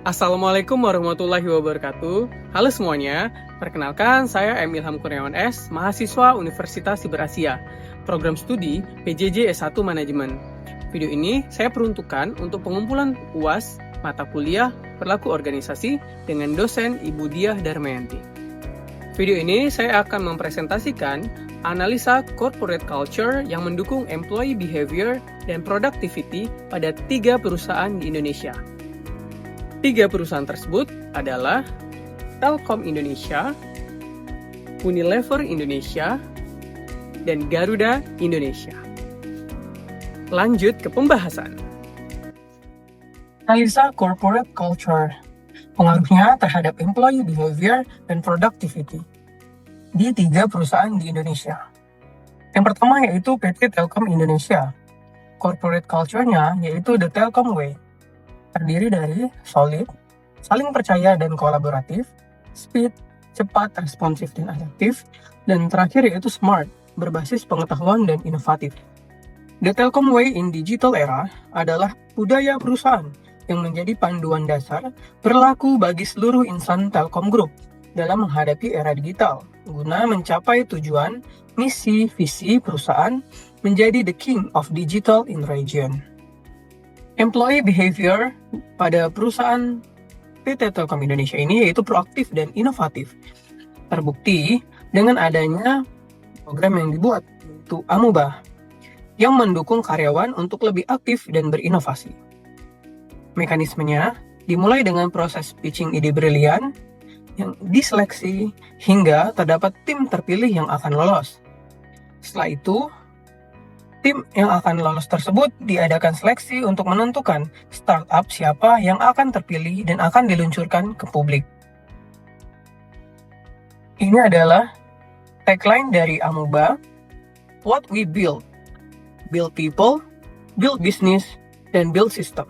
Assalamualaikum warahmatullahi wabarakatuh. Halo semuanya, perkenalkan saya M. Ilham Kurniawan S, mahasiswa Universitas Siber Asia, program studi PJJ S1 Manajemen. Video ini saya peruntukkan untuk pengumpulan UAS mata kuliah Perilaku Organisasi dengan dosen Ibu Diah Darmayanti. Video ini saya akan mempresentasikan analisa corporate culture yang mendukung employee behavior dan productivity pada 3 perusahaan di Indonesia. 3 perusahaan tersebut adalah Telkom Indonesia, Unilever Indonesia, dan Garuda Indonesia. Lanjut ke pembahasan. Analisa corporate culture, pengaruhnya terhadap employee behavior dan productivity di 3 perusahaan di Indonesia. Yang pertama yaitu PT Telkom Indonesia. Corporate culture-nya yaitu The Telkom Way. Terdiri dari solid, saling percaya dan kolaboratif, speed, cepat, responsif dan adaptif, dan terakhir yaitu smart, berbasis pengetahuan dan inovatif. The Telkom Way in Digital Era adalah budaya perusahaan yang menjadi panduan dasar berlaku bagi seluruh insan Telkom Group dalam menghadapi era digital, guna mencapai tujuan, misi, visi perusahaan menjadi the king of digital in region. Employee behavior pada perusahaan PT Telkom Indonesia ini yaitu proaktif dan inovatif. Terbukti dengan adanya program yang dibuat, yaitu Amuba, yang mendukung karyawan untuk lebih aktif dan berinovasi. Mekanismenya dimulai dengan proses pitching ide brilian, yang diseleksi hingga terdapat tim terpilih yang akan lolos. Setelah itu, tim yang akan lolos tersebut diadakan seleksi untuk menentukan startup siapa yang akan terpilih dan akan diluncurkan ke publik. Ini adalah tagline dari Amuba, What we build. Build people, build business, dan build system.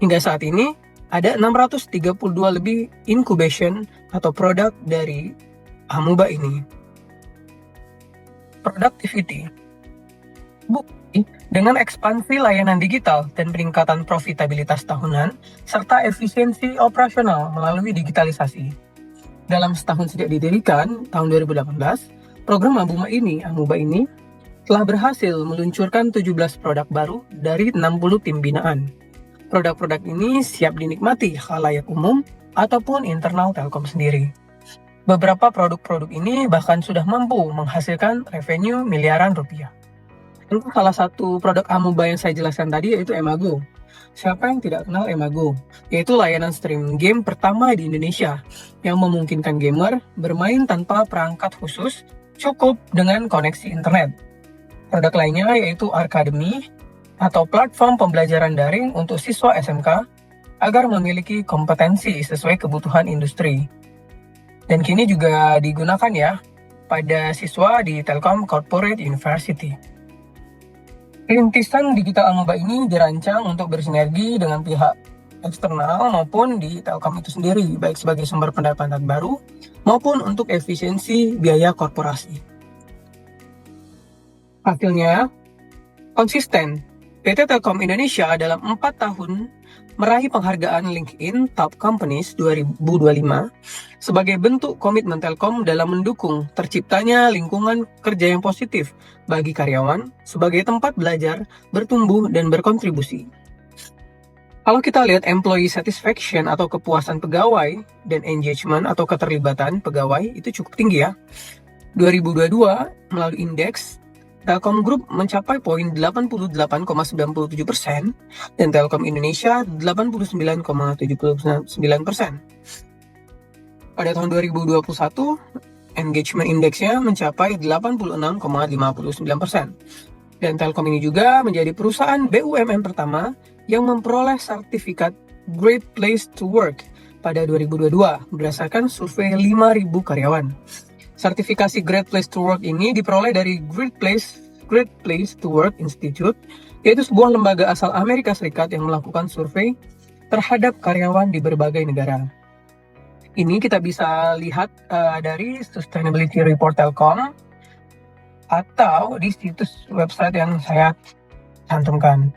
Hingga saat ini, ada 632 lebih incubation atau produk dari Amuba ini. Productivity. Bukti, dengan ekspansi layanan digital dan peningkatan profitabilitas tahunan, serta efisiensi operasional melalui digitalisasi. Dalam setahun sejak didirikan, tahun 2018, program Amuba ini telah berhasil meluncurkan 17 produk baru dari 60 tim binaan. Produk-produk ini siap dinikmati khalayak umum ataupun internal Telkom sendiri. Beberapa produk-produk ini bahkan sudah mampu menghasilkan revenue miliaran rupiah. Untuk salah satu produk Amuba yang saya jelaskan tadi yaitu Emago. Siapa yang tidak kenal Emago? Yaitu layanan streaming game pertama di Indonesia yang memungkinkan gamer bermain tanpa perangkat khusus, cukup dengan koneksi internet. Produk lainnya yaitu Arkademi atau platform pembelajaran daring untuk siswa SMK agar memiliki kompetensi sesuai kebutuhan industri. Dan kini juga digunakan ya pada siswa di Telkom Corporate University. Rintisan digital Amuba ini dirancang untuk bersinergi dengan pihak eksternal maupun di Telkom itu sendiri, baik sebagai sumber pendapatan baru maupun untuk efisiensi biaya korporasi. Hasilnya, konsisten. PT Telkom Indonesia dalam 4 tahun meraih penghargaan LinkedIn Top Companies 2025 sebagai bentuk komitmen Telkom dalam mendukung terciptanya lingkungan kerja yang positif bagi karyawan sebagai tempat belajar, bertumbuh, dan berkontribusi. Kalau kita lihat employee satisfaction atau kepuasan pegawai dan engagement atau keterlibatan pegawai itu cukup tinggi ya. 2022 melalui indeks Telkom Group mencapai poin 88,97% dan Telkom Indonesia 89,79%. Pada tahun 2021, engagement indeksnya mencapai 86,59%. Dan Telkom ini juga menjadi perusahaan BUMN pertama yang memperoleh sertifikat Great Place to Work pada 2022 berdasarkan survei 5.000 karyawan. Sertifikasi Great Place to Work ini diperoleh dari Great Place to Work Institute, yaitu sebuah lembaga asal Amerika Serikat yang melakukan survei terhadap karyawan di berbagai negara. Ini kita bisa lihat dari Sustainability Report Telkom atau di situs website yang saya cantumkan.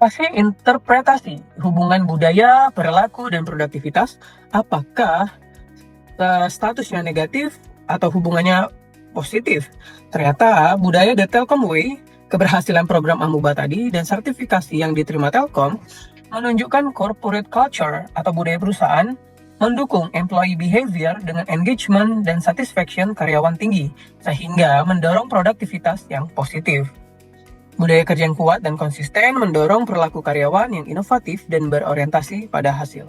Pasti interpretasi hubungan budaya, perilaku, dan produktivitas, apakah statusnya negatif atau hubungannya positif. Ternyata budaya The Telkom Way, keberhasilan program Amuba tadi, dan sertifikasi yang diterima Telkom menunjukkan corporate culture atau budaya perusahaan mendukung employee behavior dengan engagement dan satisfaction karyawan tinggi, sehingga mendorong produktivitas yang positif. Budaya kerja yang kuat dan konsisten mendorong perilaku karyawan yang inovatif dan berorientasi pada hasil.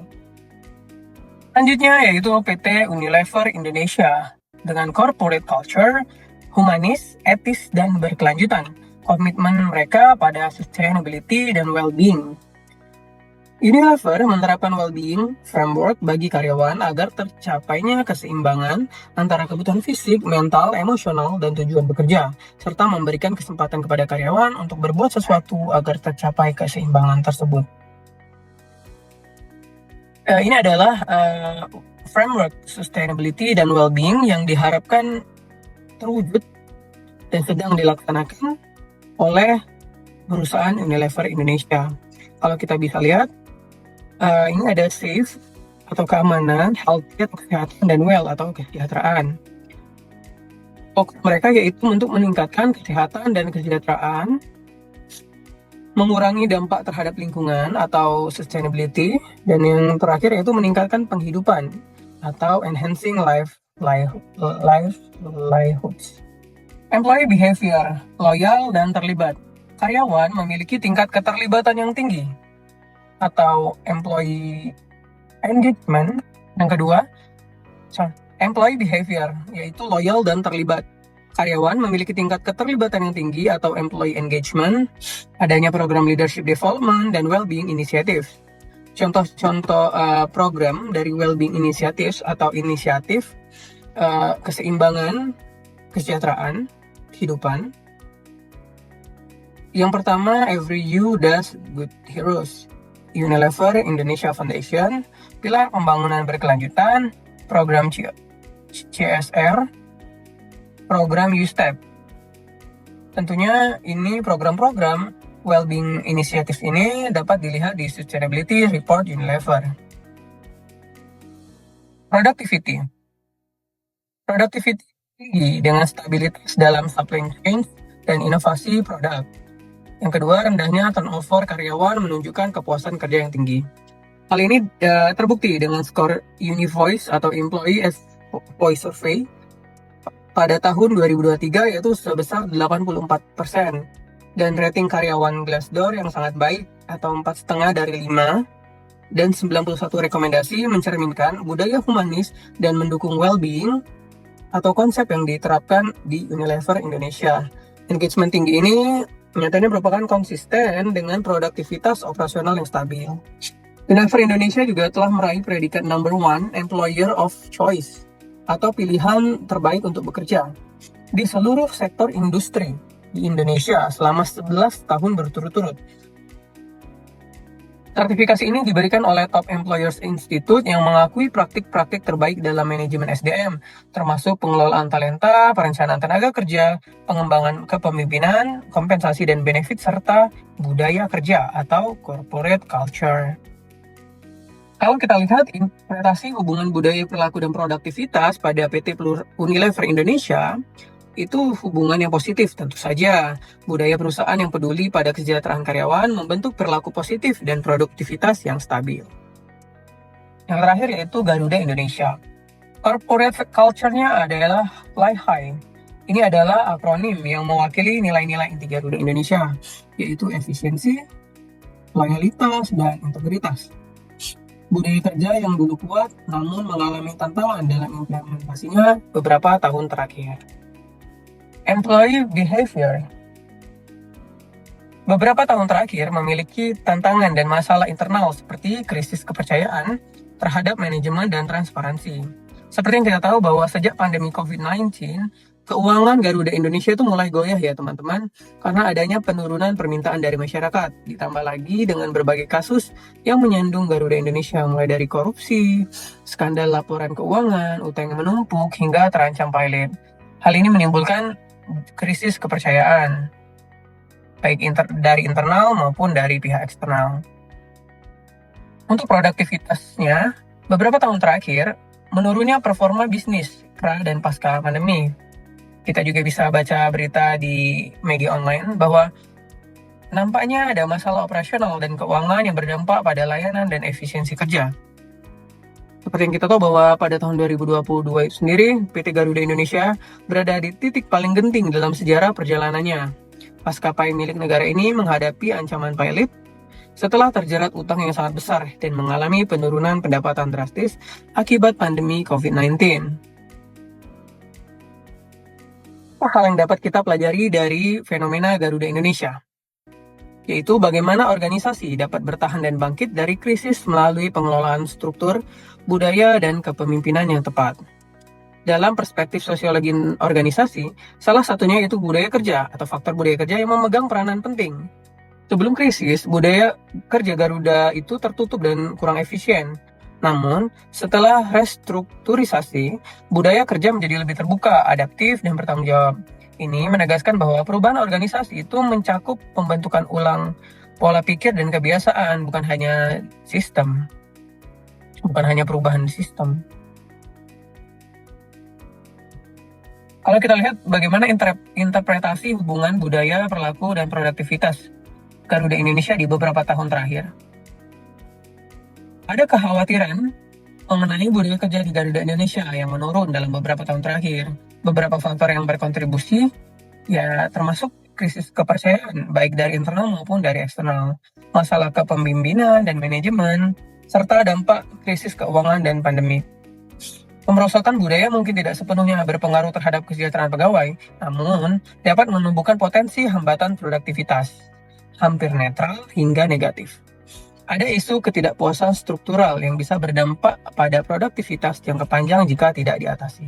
Selanjutnya yaitu PT Unilever Indonesia dengan corporate culture, humanis, etis, dan berkelanjutan. Komitmen mereka pada sustainability dan well-being. Unilever menerapkan well-being framework bagi karyawan agar tercapainya keseimbangan antara kebutuhan fisik, mental, emosional, dan tujuan bekerja, serta memberikan kesempatan kepada karyawan untuk berbuat sesuatu agar tercapai keseimbangan tersebut. Ini adalah framework sustainability dan well-being yang diharapkan terwujud dan sedang dilaksanakan oleh perusahaan Unilever Indonesia. Kalau kita bisa lihat, ini ada safe atau keamanan, healthy atau kesehatan, dan well atau kesejahteraan. Fokus mereka yaitu untuk meningkatkan kesehatan dan kesejahteraan, mengurangi dampak terhadap lingkungan atau sustainability, dan yang terakhir yaitu meningkatkan penghidupan atau enhancing livelihoods. Employee behavior, loyal dan terlibat. Karyawan memiliki tingkat keterlibatan yang tinggi atau employee engagement. Yang kedua, employee behavior, yaitu loyal dan terlibat. Karyawan memiliki tingkat keterlibatan yang tinggi atau employee engagement, adanya program leadership development dan well-being initiative. Contoh-contoh program dari well-being initiatives atau inisiatif keseimbangan, kesejahteraan, kehidupan. Yang pertama, Every You Does Good Heroes. Unilever Indonesia Foundation, pilar pembangunan berkelanjutan, program CSR, program U-Step. Tentunya ini program-program well-being initiative ini dapat dilihat di Sustainability Report Unilever. Productivity tinggi dengan stabilitas dalam supply chain dan inovasi produk. Yang kedua, rendahnya turnover karyawan menunjukkan kepuasan kerja yang tinggi. Hal ini terbukti dengan skor Univoice atau Employee Voice Survey pada tahun 2023 yaitu sebesar 84%. Dan rating karyawan Glassdoor yang sangat baik atau 4,5 dari 5. Dan 91 rekomendasi mencerminkan budaya humanis dan mendukung well-being atau konsep yang diterapkan di Unilever Indonesia. Engagement tinggi ini nyatanya merupakan konsisten dengan produktivitas operasional yang stabil. Unilever Indonesia juga telah meraih predikat number 1 employer of choice atau pilihan terbaik untuk bekerja di seluruh sektor industri di Indonesia selama 11 tahun berturut-turut. Sertifikasi ini diberikan oleh Top Employers Institute yang mengakui praktik-praktik terbaik dalam manajemen SDM, termasuk pengelolaan talenta, perencanaan tenaga kerja, pengembangan kepemimpinan, kompensasi dan benefit, serta budaya kerja atau corporate culture. Kalau kita lihat interpretasi hubungan budaya, perilaku, dan produktivitas pada PT Unilever Indonesia, itu hubungan yang positif tentu saja. Budaya perusahaan yang peduli pada kesejahteraan karyawan membentuk perilaku positif dan produktivitas yang stabil. Yang terakhir yaitu Garuda Indonesia. Corporate culture-nya adalah Fly High. Ini adalah akronim yang mewakili nilai-nilai inti Garuda Indonesia, yaitu efisiensi, loyalitas, dan integritas. Budaya kerja yang dulu kuat namun mengalami tantangan dalam implementasinya beberapa tahun terakhir. Employee behavior. Beberapa tahun terakhir memiliki tantangan dan masalah internal seperti krisis kepercayaan terhadap manajemen dan transparansi. Seperti yang kita tahu bahwa sejak pandemi COVID-19, keuangan Garuda Indonesia itu mulai goyah ya teman-teman, karena adanya penurunan permintaan dari masyarakat. Ditambah lagi dengan berbagai kasus yang menyandung Garuda Indonesia, mulai dari korupsi, skandal laporan keuangan, utang yang menumpuk, hingga terancam pilot. Hal ini menimbulkan krisis kepercayaan. baik dari internal maupun dari pihak eksternal. Untuk produktivitasnya, beberapa tahun terakhir, menurunnya performa bisnis pra dan pasca pandemi. Kita juga bisa baca berita di media online bahwa nampaknya ada masalah operasional dan keuangan yang berdampak pada layanan dan efisiensi kerja. Seperti yang kita tahu bahwa pada tahun 2022 itu sendiri, PT Garuda Indonesia berada di titik paling genting dalam sejarah perjalanannya. Maskapai milik negara ini menghadapi ancaman pilot setelah terjerat utang yang sangat besar dan mengalami penurunan pendapatan drastis akibat pandemi COVID-19. Hal yang dapat kita pelajari dari fenomena Garuda Indonesia, yaitu bagaimana organisasi dapat bertahan dan bangkit dari krisis melalui pengelolaan struktur, budaya, dan kepemimpinan yang tepat. Dalam perspektif sosiologi organisasi, salah satunya yaitu budaya kerja atau faktor budaya kerja yang memegang peranan penting. Sebelum krisis, budaya kerja Garuda itu tertutup dan kurang efisien. Namun, setelah restrukturisasi, budaya kerja menjadi lebih terbuka, adaptif, dan bertanggung jawab. Ini menegaskan bahwa perubahan organisasi itu mencakup pembentukan ulang pola pikir dan kebiasaan, bukan hanya sistem. Bukan hanya perubahan sistem. Kalau kita lihat bagaimana interpretasi hubungan budaya, perilaku, dan produktivitas Garuda Indonesia di beberapa tahun terakhir. Ada kekhawatiran mengenai budaya kerja di Garuda Indonesia yang menurun dalam beberapa tahun terakhir. Beberapa faktor yang berkontribusi, ya termasuk krisis kepercayaan, baik dari internal maupun dari eksternal, masalah kepemimpinan dan manajemen, serta dampak krisis keuangan dan pandemi. Pemerosotan budaya mungkin tidak sepenuhnya berpengaruh terhadap kesejahteraan pegawai, namun dapat menumbuhkan potensi hambatan produktivitas, hampir netral hingga negatif. Ada isu ketidakpuasan struktural yang bisa berdampak pada produktivitas jangka panjang jika tidak diatasi.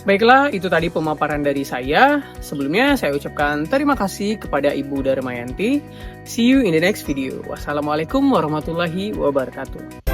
Baiklah, itu tadi pemaparan dari saya. Sebelumnya saya ucapkan terima kasih kepada Ibu Darmayanti. See you in the next video. Wassalamualaikum warahmatullahi wabarakatuh.